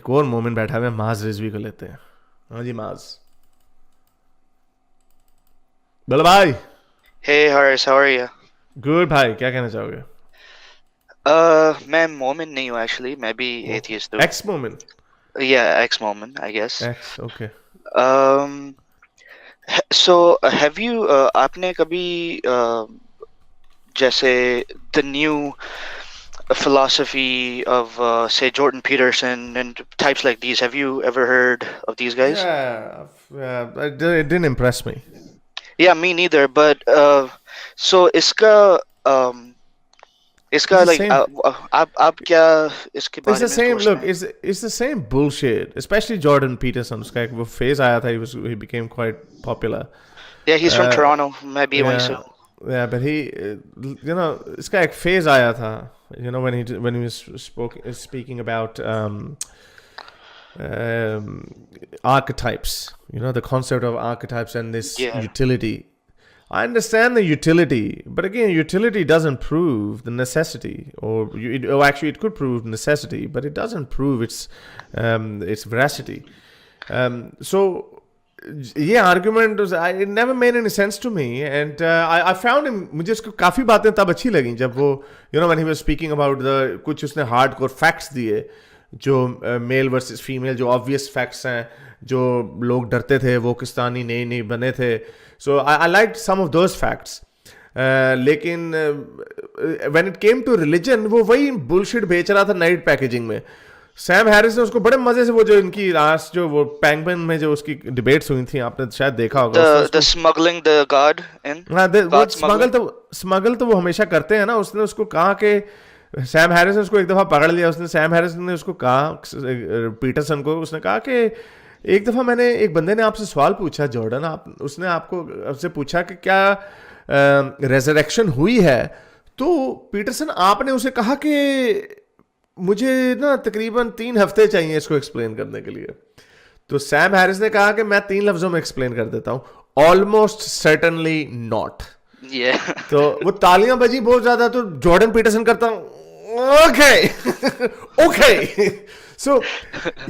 एक और मोमेंट बैठा हुआ है, माज रिजवी को लेते हैं. हाँ जी माज. बोलो भाई. Hey Horace, how are you? Good भाई, क्या कहना चाहोगे? मैं मोमिन नहीं हूँ actually, मैं भी ओ, atheist हूँ. X moment. Yeah, ex-Mormon, I guess. X, okay. Um, have you आपने कभी जैसे the new philosophy of say Jordan Peterson and types like these, have you ever heard of these guys? Yeah, it didn't impress me. Yeah, me neither, but so It's इसका the like same. आप क्या इसके It's बारे the में same. सोचते Look, हैं? it's the same bullshit. Especially Jordan Peterson. उसका एक वो phase आया था. He became quite popular. Yeah, he's from Uh, Toronto, मैं भी वहीं से yeah, हूँ. yeah. But he, इसका एक phase आया था. When he was speaking about um, archetypes. The concept of archetypes and this Yeah. utility. I understand the utility, but again, utility doesn't prove the necessity, or actually, it could prove necessity, but it doesn't prove its veracity. So, ये argument it never made any sense to me, and I found him. मुझे उसको काफी बातें तब अच्छी लगी जब वो when he was speaking about the कुछ उसने hardcore facts दिए जो मेल वर्सेस फीमेल जो ऑब्वियस फैक्ट्स हैं जो लोग डरते थे वो किस्तानी नहीं बने थे. So I like some of those facts. लेकिन when it came to religion वो वही बुलशिट बेच रहा था नाइट पैकेजिंग में. सैम हैरिस ने उसको बड़े मजे से वो जो इनकी लास्ट जो वो पैंगपेन में जो उसकी डिबेट्स हुई थी आपने शायद देखा होगा. The smuggling the God in हाँ, वो God smuggling. स्मगल तो वो हमेशा करते हैं ना. उसने उसको कहा कि सैम हैरिस ने उसको एक दफ़ा पकड़ लिया. सैम हैरिस ने उसको कहा पीटरसन को, उसने कहा कि एक दफ़ा मैंने एक बंदे ने आपसे सवाल पूछा जॉर्डन, उसने आपसे पूछा कि क्या रेजरेक्शन हुई है, तो पीटरसन आपने उसे कहा कि मुझे ना तकरीबन 3 हफ्ते चाहिए इसको एक्सप्लेन करने के लिए. तो सैम हैरिस ने कहा कि मैं 3 लफ्जों में एक्सप्लेन कर देता हूँ, ऑलमोस्ट सर्टनली नॉट. Yeah. तो वो तालियां बजी बहुत ज्यादा, तो जॉर्डन पीटरसन करता ओके ओके. सो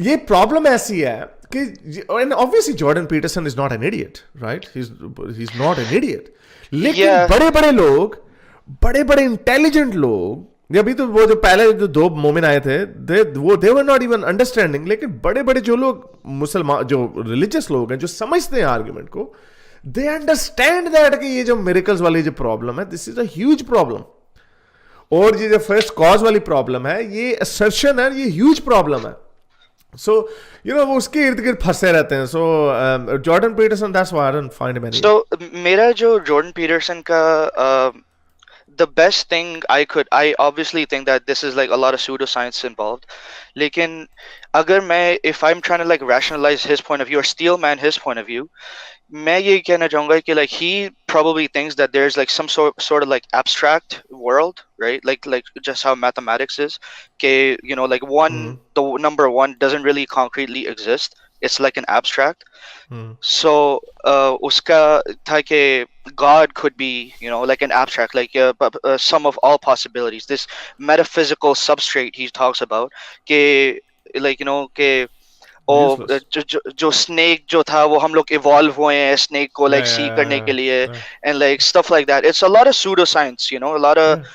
ये प्रॉब्लम ऐसी है कि obviously Jordan Peterson is not an idiot, right? He is not an idiot. लेकिन Yeah. बड़े बड़े लोग, बड़े बड़े इंटेलिजेंट लोग, अभी तो वो जो पहले जो 2 मोमिन आए थे दे वर नॉट इवन अंडरस्टैंडिंग. लेकिन बड़े बड़े जो लोग मुसलमान जो रिलीजियस लोग हैं जो समझते हैं आर्ग्यूमेंट को, they understand that कि ये जो miracles वाली जो प्रॉब्लम है, this is a huge problem. और ये जो फर्स्ट कॉज वाली प्रॉब्लम है, ये assertion है, ये huge प्रॉब्लम है. So वो उसके इर्द गिर्द फंसे रहते हैं. So Jordan Peterson, that's why I don't find him any. So मेरा जो Jordan Peterson का the best thing I obviously think that this is like a lot of pseudoscience involved. लेकिन अगर मैं if I'm trying to like rationalize his point of view or steel man his point of view, मैं ये कहना चाहूँगा कि like he probably thinks that there's like some sort of like abstract world, right? Like just how mathematics is. Okay, like the number 1 doesn't really concretely exist. It's like an abstract. So उसका था कि God could be, like an abstract, like a sum of all possibilities. This metaphysical substrate he talks about, कि like कि जो snake जो था वो हम लोग इवॉल्व हुए हैं स्नेक को like see करने के लिए, and like stuff like that. It's a lot of pseudoscience, a lot of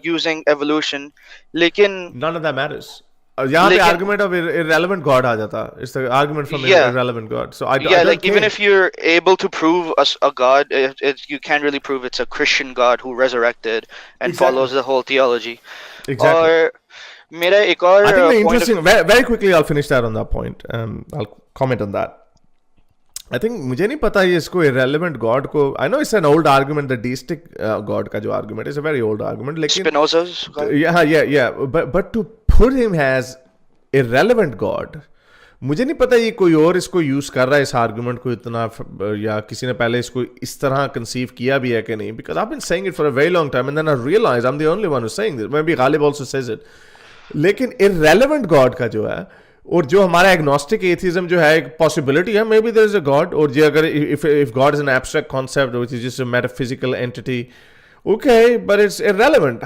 using evolution. लेकिन none of that matters. यहाँ पे argument of irrelevant God आ जाता. It's the argument from irrelevant God. So I don't like even if you're able to prove a God, you can't really prove it's a Christian God who resurrected and follows the whole theology. Exactly. और मेरा एक और I think the interesting, very quickly I'll finish that on that point. I'll comment on that. I think मुझे नहीं पता ये इसको irrelevant God को, I know it's an old argument, the deistic God का जो argument is a very old argument, लेकिन Spinoza's God? Yeah, but to put him as irrelevant God, मुझे नहीं पता ये कोई और इसको यूज कर रहा है इस आर्गुमेंट को इतना, या किसी ने पहले इसको इस तरह कंसीव किया भी है कि नहीं. Because I've been saying it for a very long time and then I realized I'm the only one who's saying this. Maybe Ghalib also says it. लेकिन irrelevant God का जो है, और जो हमारा एग्नोस्टिक एथिज्म जो है, एक पॉसिबिलिटी है maybe there is a God, और ये अगर if God is an abstract concept which is just a metaphysical entity, Okay, but it's irrelevant.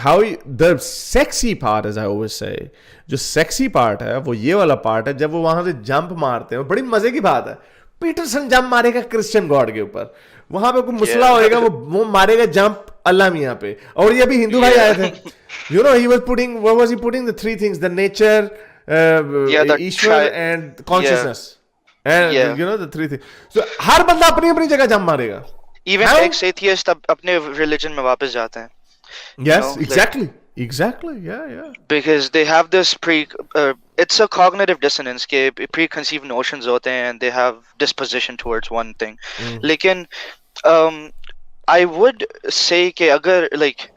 The sexy part, as I always say, जो sexy part है वो ये वाला part है जब वो वहां से जंप मारते हैं. बड़ी मजे की बात है. पीटरसन जंप मारेगा क्रिश्चियन गॉड के ऊपर. वहां पे कोई मुसला Yeah. होएगा, वो मारेगा जंप अल्लाह मियाँ पे. और ये अभी हिंदू भाई आए थे. Yeah. You know, he was putting, what was he putting? The three things: the nature, Yeah, the Ishwar and yeah, consciousness. And yeah. you know the three things. So हर बंदा अपनी अपनी जगह जंप मारेगा. Even How? ex-atheist अब अपने religion में वापस जाते हैं. Yes, Like exactly. Yeah. because they have this it's a cognitive dissonance के preconceived notions होते हैं and they have disposition towards one thing. लेकिन um, I would say कि अगर like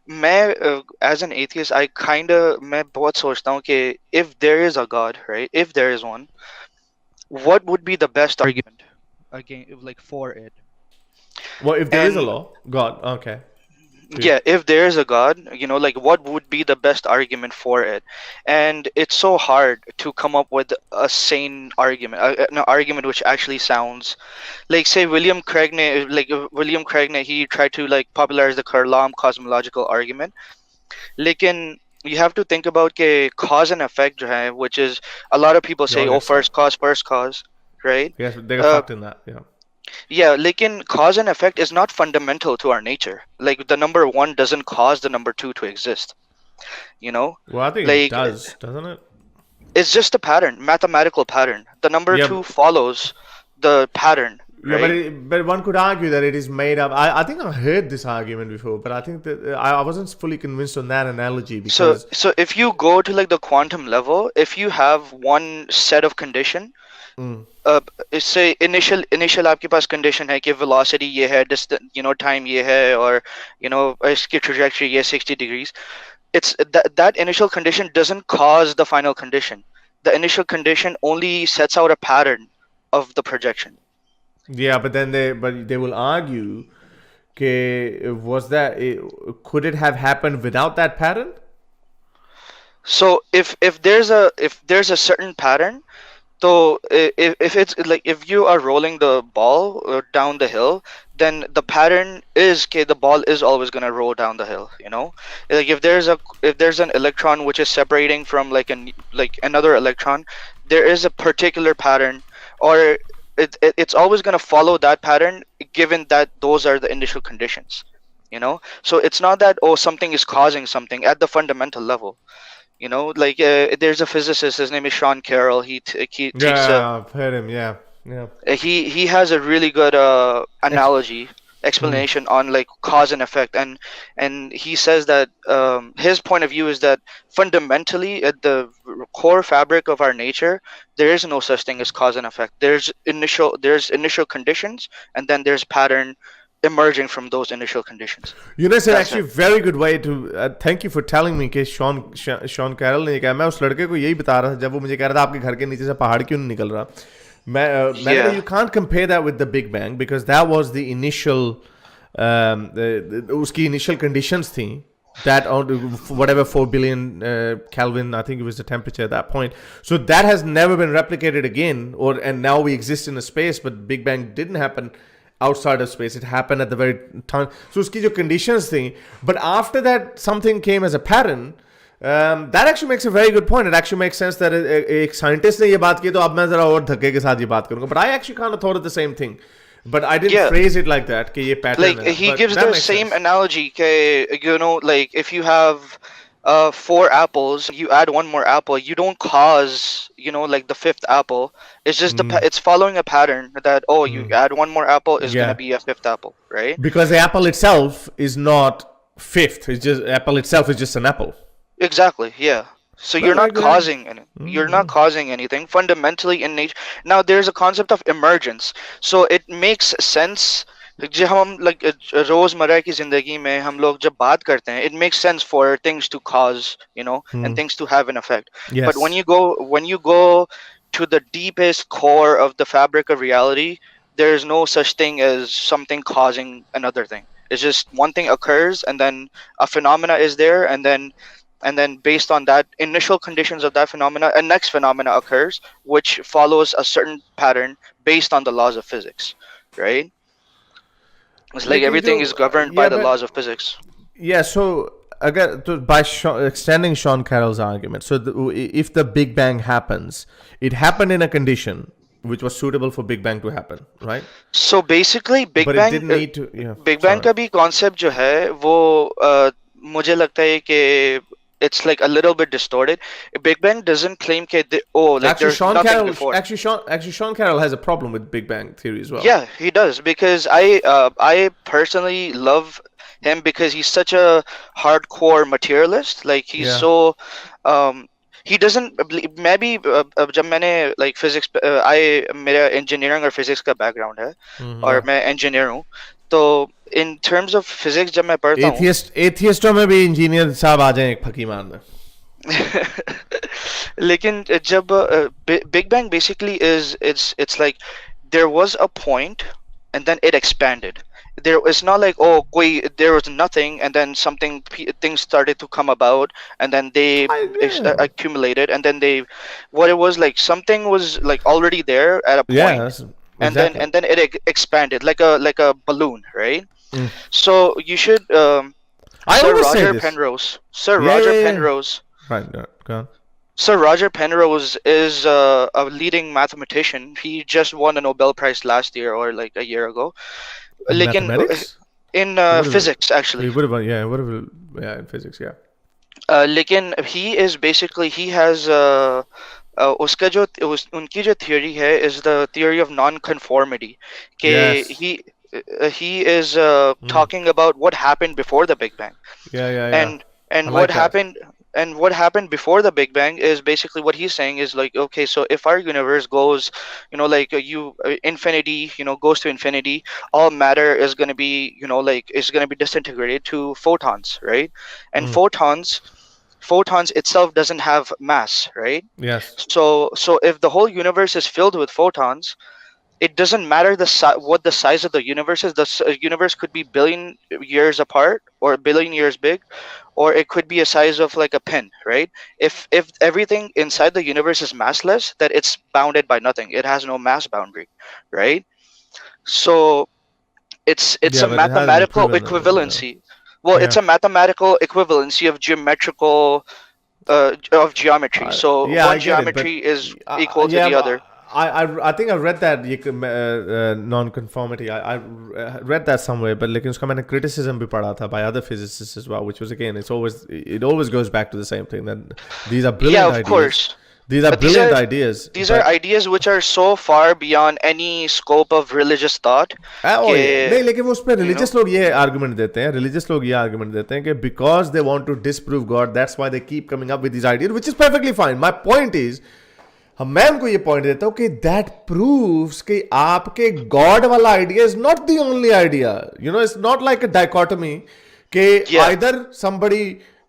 मैं as an atheist I मैं बहुत सोचता हूँ कि if there is a God, right, if there is one, what would be the best argument again, like for it? Well, if there is a And law, God, okay. yeah, if there is a God, like what would be the best argument for it? And it's so hard to come up with a sane argument, an argument which actually sounds like, say, William Craig, he tried to like popularize the Kalam cosmological argument. Lekin you have to think about के cause and effect जो है, which is a lot of people They say, all oh, get sucked. first cause, right? Yes, they got Uh, fucked in that. Yeah. yeah, lekin cause and effect is not fundamental to our nature. Like the number one doesn't cause the number two to exist. You know, Well, I think it like does, doesn't it? it's just a pattern, mathematical pattern. The number Yeah. two follows the pattern, Yeah, right? but one could argue that it is made up. I think I've heard this argument before, but I think that I wasn't fully convinced on that analogy So, because so if you go to like the quantum level, if you have one set of condition, इससे initial आपके पास condition है कि velocity ये है, distance, time ये है, और इसकी trajectory ये 60 degrees. It's that initial condition doesn't cause the final condition. The initial condition only sets out a pattern of the projection. yeah, but then they will argue, could it have happened without that pattern? So if there's a certain pattern, so if it's like if you are rolling the ball down the hill, then the pattern is okay, the ball is always gonna roll down the hill. Like if there's an electron which is separating from like another electron, there is a particular pattern, or it's always gonna follow that pattern given that those are the initial conditions. So it's not that something is causing something at the fundamental level. Like there's a physicist. His name is Sean Carroll. He teaches. Yeah, I've heard him. Yeah. He has a really good analogy explanation on like cause and effect, and he says that his point of view is that fundamentally at the core fabric of our nature there is no such thing as cause and effect. There's initial conditions, and then there's pattern emerging from those initial conditions. It's That's actually a it. very good way to thank you for telling me कि Shawn Carol ने कहा. मैं उस लड़के को यही बता रहा था जब वो मुझे कह रहा था आपके घर के नीचे से पहाड़ क्यों नहीं निकल रहा. मैंने कहा you can't compare that with the Big Bang because that was the initial उसकी initial conditions थी that whatever 4 billion Kelvin, I think it was the temperature at that point. So that has never been replicated again, and now we exist in a space, but Big Bang didn't happen outside of space. It happened at the very time. So uski jo conditions thi, but after that something came as a pattern. That actually makes a very good point. It actually makes sense that एक scientist ने ये बात की तो अब मैं जरा और धक्के के साथ ये बात करूँगा. But I actually kind of thought of the same thing. But I didn't Yeah. phrase it like that कि ये pattern Like है. he But gives that the makes same sense. analogy like if you have 4 apples, you add one more apple, you don't cause like the 5th apple. It's just it's following a pattern that you add one more apple is Yeah. gonna be a 5th apple, right? Because the apple itself is not fifth. It's just apple itself is just an apple. Exactly, yeah. So Well, you're not like that. causing you're not causing anything fundamentally in nature. Now there's a concept of emergence. So it makes sense जब हम like रोजमर्रा की जिंदगी में हम लोग जब बात करते हैं, it makes sense for things to cause, and things to have an effect. Yes. But when you go to the deepest core of the fabric of reality, there is no such thing as something causing another thing. It's just one thing occurs, and then a phenomena is there, and then based on that initial conditions of that phenomena, a next phenomena occurs which follows a certain pattern based on the laws of physics, right? It's like लेकिन जो everything is governed by yeah the but laws of physics. yeah so again by extending Sean Carroll's argument, so if the Big Bang happens, it happened in a condition which was suitable for Big Bang to happen, right? So basically, But it didn't need to. Yeah, Big Bang sorry. का भी concept जो है वो मुझे लगता है कि it's like a little bit distorted. Big Bang doesn't claim कि oh like Actually, there's Sean nothing Carroll. before. Sean Carroll has a problem with Big Bang theory as well. Yeah, he does because I personally love him because he's such a hardcore materialist. Like he's Yeah. so he doesn't maybe जब मैंने like physics I मेरा engineering और physics का background है और Yeah. मैं engineer हूँ तो in terms of physics जब मैं पढ़ता हूँ Atheistों में भी इंजीनियर साहब आ जाएं एक फकी मारने. लेकिन जब Big Bang basically is it's like there was a point and then it expanded. It's not like there was nothing and then things started to come about and then they Yeah. accumulated and then what it was like something was like already there at a point Yeah. and Exactly. then it expanded like a balloon, right? So you should I Sir always say Roger this. Penrose Sir Yeah, Roger yeah, yeah. Penrose Right. Go on. Sir Roger Penrose is a leading mathematician. He just won a Nobel Prize last year or like a year ago. In लेकिन mathematics. in He would have. physics actually. He would have. Yeah. Would have. Yeah. In physics. Yeah. लेकिन he is basically he has उसका जो उनकी जो theory है is the theory of non-conformity. कि Yes. he is talking about what happened before the Big Bang. Yeah. Yeah. Yeah. and and I what like that. happened and what happened before the Big Bang is basically what he's saying is like okay, so if our universe goes like infinity goes to infinity, all matter is going to be like is going to be disintegrated to photons, right? And photons itself doesn't have mass, right? Yes. So if the whole universe is filled with photons, it doesn't matter what the size of the universe is. The universe could be billion years apart or a billion years big, or it could be a size of like a pin, right? If everything inside the universe is massless, that it's bounded by nothing. It has no mass boundary, right? So it's Yeah, a but it hasn't mathematical proven that. equivalency. Well, it's Yeah. a mathematical equivalency of geometrical of geometry. So Yeah, I one get it, but geometry is equal to yeah, the other. I think I read that non-conformity. I read that somewhere, but लेकिन उसका मैंने criticism भी पढ़ा था by other physicists as well, which was again it always goes back to the same thing that these are brilliant Yeah, of ideas. course. These are But brilliant ideas. these are ideas which are so far beyond any scope of religious thought. Oh yeah. नहीं कि, लेकिन वो उस पर religious लोग ये argument देते हैं. Religious लोग ये argument देते हैं कि because they want to disprove God, that's why they keep coming up with these ideas, which is perfectly fine. My point is, मैं उनको ये पॉइंट देता हूँ कि दैट प्रूव्स कि आपके गॉड वाला idea is not the only idea. It's not like a dichotomy कि either somebody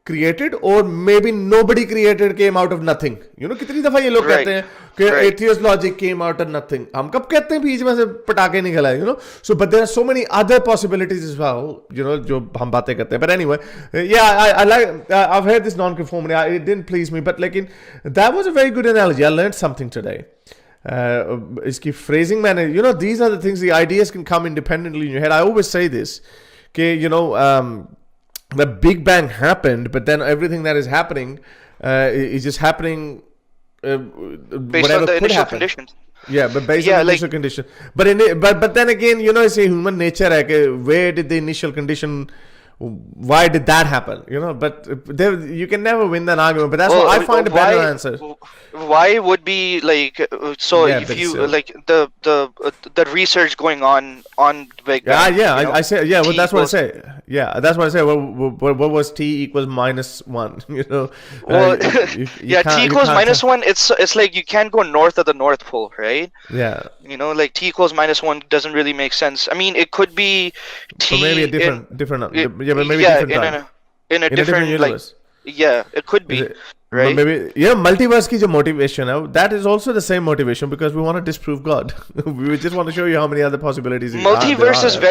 created or maybe nobody created came out of nothing. कितनी दफा ये लोग कहते हैं कि atheist logic came out of nothing. हम कब कहते हैं बीच में से पटाखे निकला है, so but there are so many other possibilities as well, जो हम बातें करते हैं. But anyway, yeah, I like I've heard this non-conformity. It didn't please me, but like that was a very good analogy. I learned something today. इसकी phrasing मैंने these are the things, the ideas can come independently in your head. I always say this कि the Big Bang happened, but then everything that is happening is just happening based on the initial conditions. Yeah, but based on the initial condition. But then again, it's a human nature. Where did the initial condition? Why did that happen? But you can never win that argument. But that's why I find a better answer. Why would be like so? Yeah, if you like the research going on Big Bang. I say well. That's what I say. Yeah, that's what I say. What was t equals -1? Well, t equals -1. It's like you can't go north of the North Pole, right? Yeah. Like t equals -1 doesn't really make sense. I mean, it could be t. So maybe a different. Yeah, different in a different universe. like. Yeah, it could be. right? maybe yeah, multiverse की जो motivation है, that is also the same motivation because we want to disprove God. We just want to show you how many other possibilities there Multiverse is are.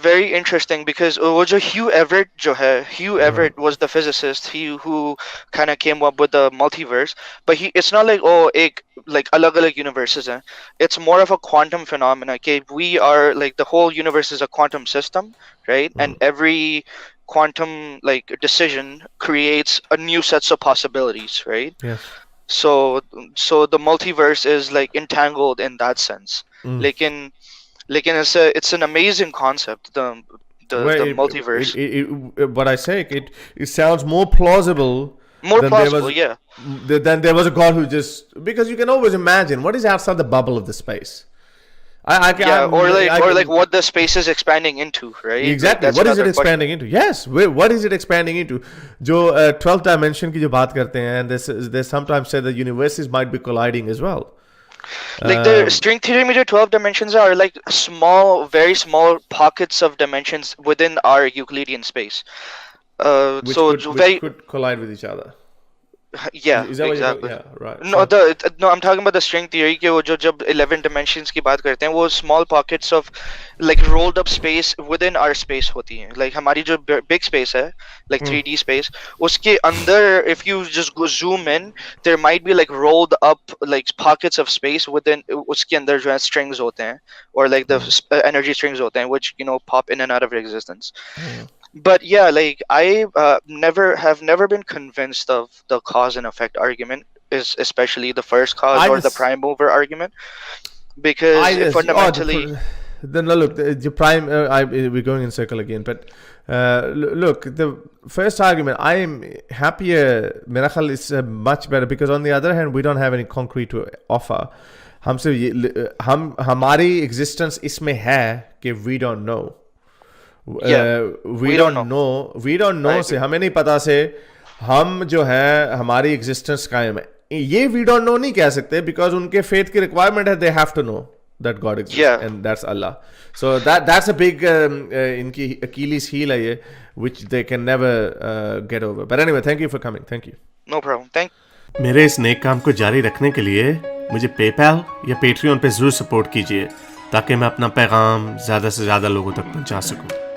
very interesting because वो जो Hugh Everett जो है, Hugh Everett was the physicist he who kind of came up with the multiverse, but it's not like oh एक like अलग-अलग universes हैं. It's more of a quantum phenomena. Okay, we are like the whole universe is a quantum system, right? And every quantum like decision creates a new sets of possibilities, right? Yes. So so the multiverse is like entangled in that sense. लेकिन it's an amazing concept, Well, the multiverse. what I say, it sounds more plausible More than there plausible, was yeah. than there was a God who just, because you can always imagine what is outside the bubble of the space. Yeah, I or like what the space is expanding into, right? Like exactly, that's what is it another question. expanding into? Yes, what is it expanding into? जो 12th dimension की जो बात करते हैं, and they sometimes say the universes might be colliding as well. Like the string theory में जो 12 dimensions are like small, very small pockets of dimensions within our Euclidean space. So Which could collide with each other. yeah, Is that what you're talking? exactly. Yeah, right. No, no, I'm talking about the string theory कि वो जो जब 11 dimensions की बात करते हैं वो small pockets of like rolled up space within our space होती हैं. Like हमारी जो big space है, like 3D space, उसके अंदर if you just go zoom in, there might be like rolled up like pockets of space within उसके अंदर जो है strings होते हैं, or like the energy strings होते हैं which you know pop in and out of existence. But yeah, like I never been convinced of the cause and effect argument, is especially the first cause or the prime mover argument, because fundamentally. No, look, the prime. We're going in circle again, but look, the first argument, I am happier. मेरा ख्याल is much better because on the other hand, we don't have any concrete to offer. हमारी existence इसमें है कि we don't know. We don't know से हमें नहीं पता से हम जो है हमारी एग्जिस्टेंस कायम है, ये we don't know नहीं कह सकते because उनके faith की requirement है, they have to know that God exists, and that's Allah. So that's a big इनकी Achilles heel है ये, which they can never get over. But anyway, thank you for coming. Thank you. No problem. Thank. मेरे इस नेक काम को जारी रखने के लिए मुझे पेपैल या पेट्रियन पे जरूर सपोर्ट कीजिए ताकि मैं अपना पैगाम ज़्यादा से ज़्यादा लोगों तक पहुंचा सकूं.